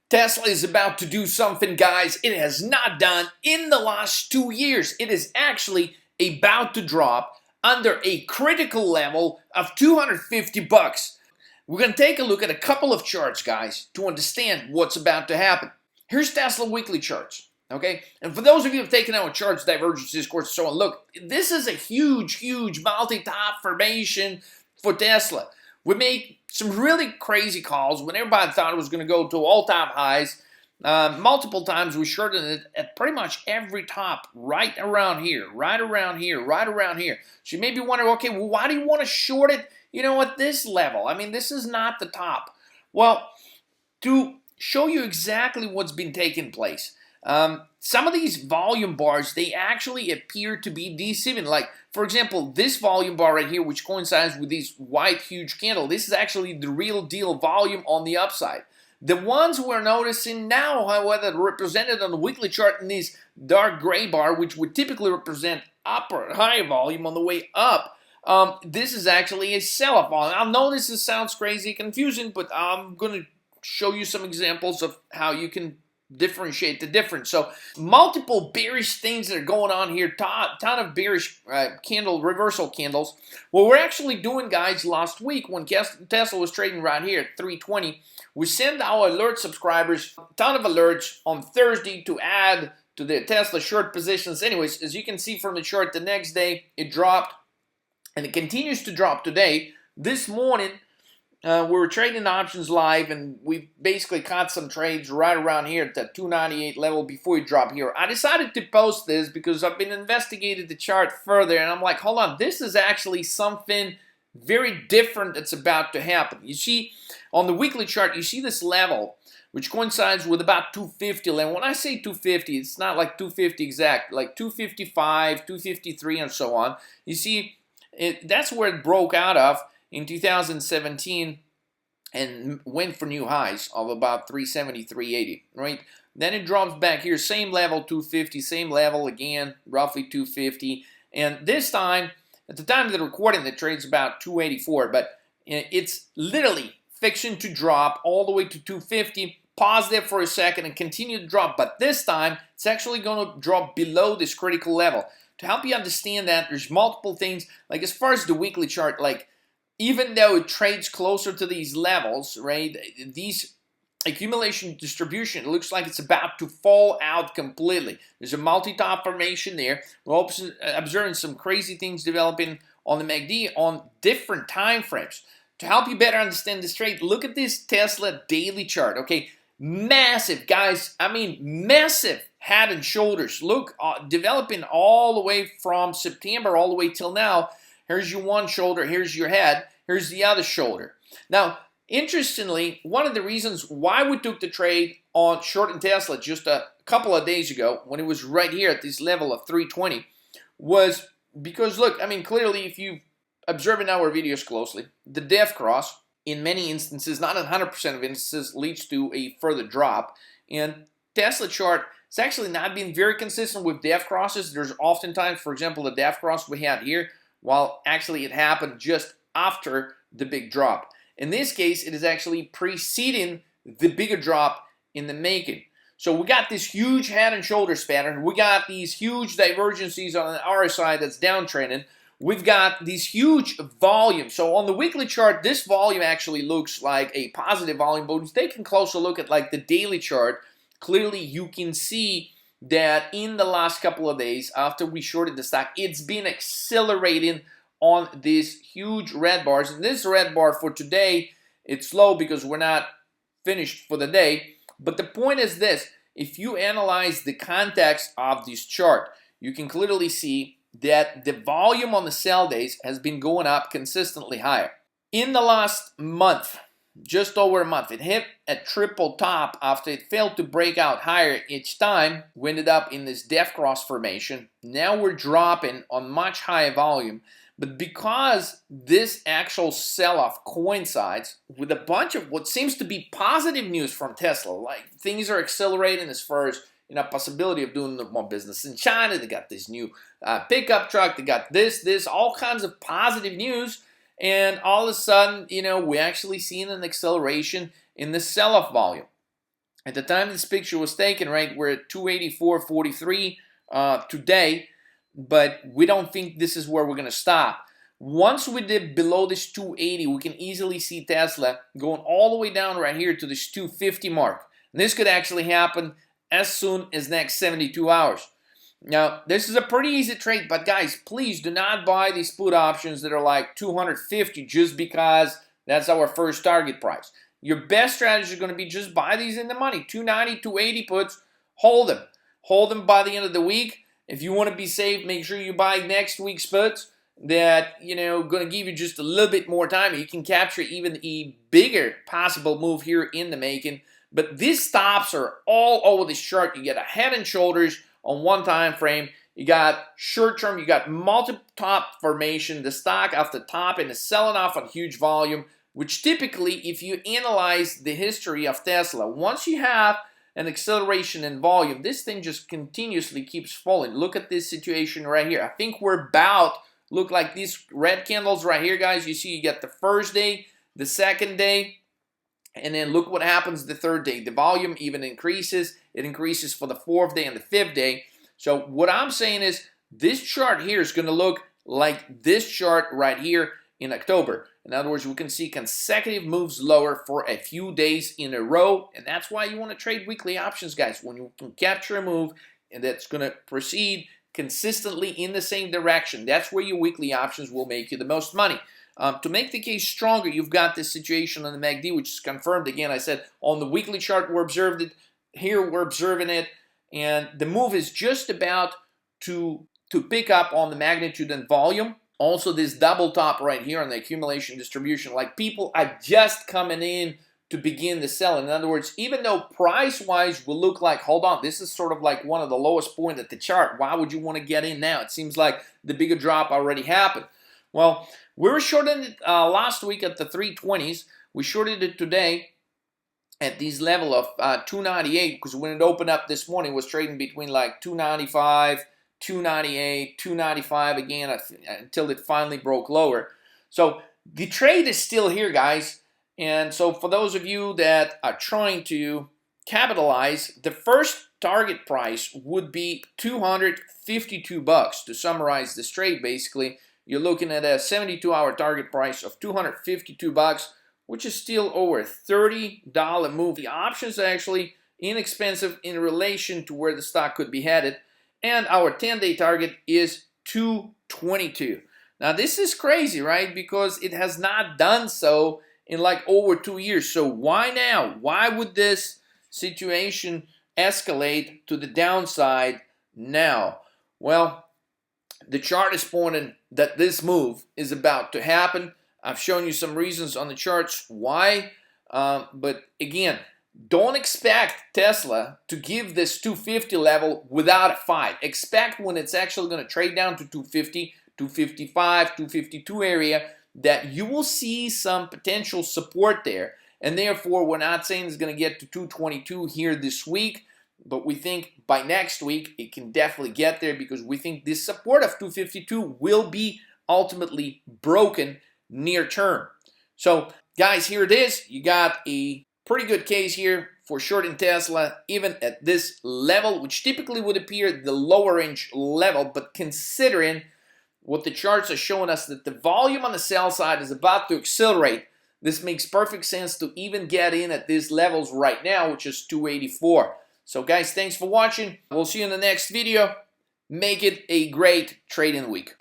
Tesla is about to do something, guys, it has not done in the last 2 years. It is actually about to drop under a critical level of 250 bucks. We're going to take a look at a couple of charts, guys, to understand what's about to happen. Here's Tesla weekly charts, okay? And for those of you who have taken our charts, divergences, course, and so on, look, this is a huge multi-top formation for Tesla. We made some really crazy calls when everybody thought it was going to go to all-time highs. Multiple times we shorted it at pretty much every top right around here. So you may be wondering, okay, well, why do you want to short it, at this level? I mean, this is not the top. Well, to show you exactly what's been taking place, some of these volume bars, they actually appear to be deceiving. Like, for example, this volume bar right here, which coincides with this white huge candle, this is actually the real deal volume on the upside. The ones we're noticing now, however, represented on the weekly chart in this dark gray bar, which would typically represent upper high volume on the way up, this is actually a sell-off volume. I know this sounds crazy, confusing, but I'm going to show you some examples of how you can differentiate the difference. So multiple bearish things that are going on here, ton of bearish reversal candles. What we're actually doing, guys, last week when Tesla was trading right here at 320, we sent our alert subscribers a ton of alerts on Thursday to add to their Tesla short positions. Anyways, as you can see from the chart, the next day it dropped and it continues to drop today. This morning we were trading options live, and we basically caught some trades right around here at that 298 level before we drop here. I decided to post this because I've been investigating the chart further, and I'm like, hold on, this is actually something very different that's about to happen. You see, on the weekly chart, you see this level, which coincides with about 250 level. When I say 250, it's not like 250 exact, like 255, 253, and so on. You see, that's where it broke out of in 2017 and went for new highs of about 370, 380, right? Then it drops back here, same level, 250, same level again, roughly 250. And this time, at the time of the recording, the trade's about 284, but it's literally fixing to drop all the way to 250, pause there for a second and continue to drop. But this time, it's actually going to drop below this critical level. To help you understand that, there's multiple things, like as far as the weekly chart, like even though it trades closer to these levels, right, these accumulation distribution, it looks like it's about to fall out completely. There's a multi-top formation there. We're observing some crazy things developing on the MACD on different time frames. To help you better understand this trade, look at this Tesla daily chart, okay? Massive, guys, I mean massive head and shoulders. Look, developing all the way from September all the way till now. Here's your one shoulder, here's your head, here's the other shoulder. Now, interestingly, one of the reasons why we took the trade on short in Tesla just a couple of days ago, when it was right here at this level of 320, was because, look, I mean, clearly, if you observing our videos closely, the death cross, in many instances, not 100% of instances, leads to a further drop. And Tesla chart has actually not been very consistent with death crosses. There's oftentimes, for example, the death cross we had here, while actually it happened just after the big drop. In this case, it is actually preceding the bigger drop in the making. So we got this huge head and shoulders pattern. We got these huge divergences on the RSI that's downtrending. We've got these huge volumes. So on the weekly chart, this volume actually looks like a positive volume, but when you take a closer look at like the daily chart, clearly you can see that in the last couple of days after we shorted the stock, it's been accelerating on these huge red bars. And this red bar for today, it's low because we're not finished for the day. But the point is this: if you analyze the context of this chart, you can clearly see that the volume on the sell days has been going up consistently higher. In the last month, just over a month, it hit a triple top after it failed to break out higher each time. We ended up in this death cross formation. Now we're dropping on much higher volume, but because this actual sell-off coincides with a bunch of what seems to be positive news from Tesla, like things are accelerating as far as possibility of doing more business in China. They got this new pickup truck. They got this, all kinds of positive news. And all of a sudden, we're actually seeing an acceleration in the sell-off volume. At the time this picture was taken, right, we're at 284.43 today, but we don't think this is where we're going to stop. Once we dip below this 280, we can easily see Tesla going all the way down right here to this 250 mark. And this could actually happen as soon as next 72 hours. Now, this is a pretty easy trade, but guys, please do not buy these put options that are like 250 just because that's our first target price. Your best strategy is going to be just buy these in the money. 290, 280 puts, hold them. Hold them by the end of the week. If you want to be safe, make sure you buy next week's puts that, you know, going to give you just a little bit more time. You can capture even a bigger possible move here in the making. But these stops are all over this chart. You get a head and shoulders on one time frame. You got short term, you got multiple top formation, the stock off the top and is selling off on huge volume, which typically, if you analyze the history of Tesla, once you have an acceleration in volume, this thing just continuously keeps falling. Look at this situation right here. I think we're about, look like these red candles right here, guys. You see you get the first day, the second day, and then look what happens the third day. The volume even increases. It increases for the fourth day and the fifth day. So what I'm saying is this chart here is going to look like this chart right here in October. In other words, we can see consecutive moves lower for a few days in a row. And that's why you want to trade weekly options, guys. When you can capture a move and that's going to proceed consistently in the same direction, that's where your weekly options will make you the most money. To make the case stronger, you've got this situation on the MACD, which is confirmed. Again, I said on the weekly chart, we observed it. Here, we're observing it. And the move is just about to pick up on the magnitude and volume. Also, this double top right here on the accumulation distribution, like people are just coming in to begin the sell. In other words, even though price-wise will look like, hold on, this is sort of like one of the lowest points at the chart. Why would you want to get in now? It seems like the bigger drop already happened. Well, we were shorting it last week at the 320s. We shorted it today at these level of 298 because when it opened up this morning, it was trading between like 295, 298, 295 again until it finally broke lower. So the trade is still here, guys. And so for those of you that are trying to capitalize, the first target price would be $252. To summarize this trade, basically, you're looking at a 72-hour target price of $252, which is still over a $30 move. The options are actually inexpensive in relation to where the stock could be headed. And our 10-day target is 222. Now, this is crazy, right? Because it has not done so in like over 2 years. So why now? Why would this situation escalate to the downside now? Well, the chart is pointing that this move is about to happen. I've shown you some reasons on the charts why. But again, don't expect Tesla to give this 250 level without a fight. Expect when it's actually going to trade down to 250, 255, 252 area that you will see some potential support there. And therefore, we're not saying it's going to get to 222 here this week. But we think by next week, it can definitely get there because we think this support of 252 will be ultimately broken near term. So, guys, here it is. You got a pretty good case here for shorting Tesla, even at this level, which typically would appear the lower range level. But considering what the charts are showing us that the volume on the sell side is about to accelerate, this makes perfect sense to even get in at these levels right now, which is 284. So guys, thanks for watching. We'll see you in the next video. Make it a great trading week.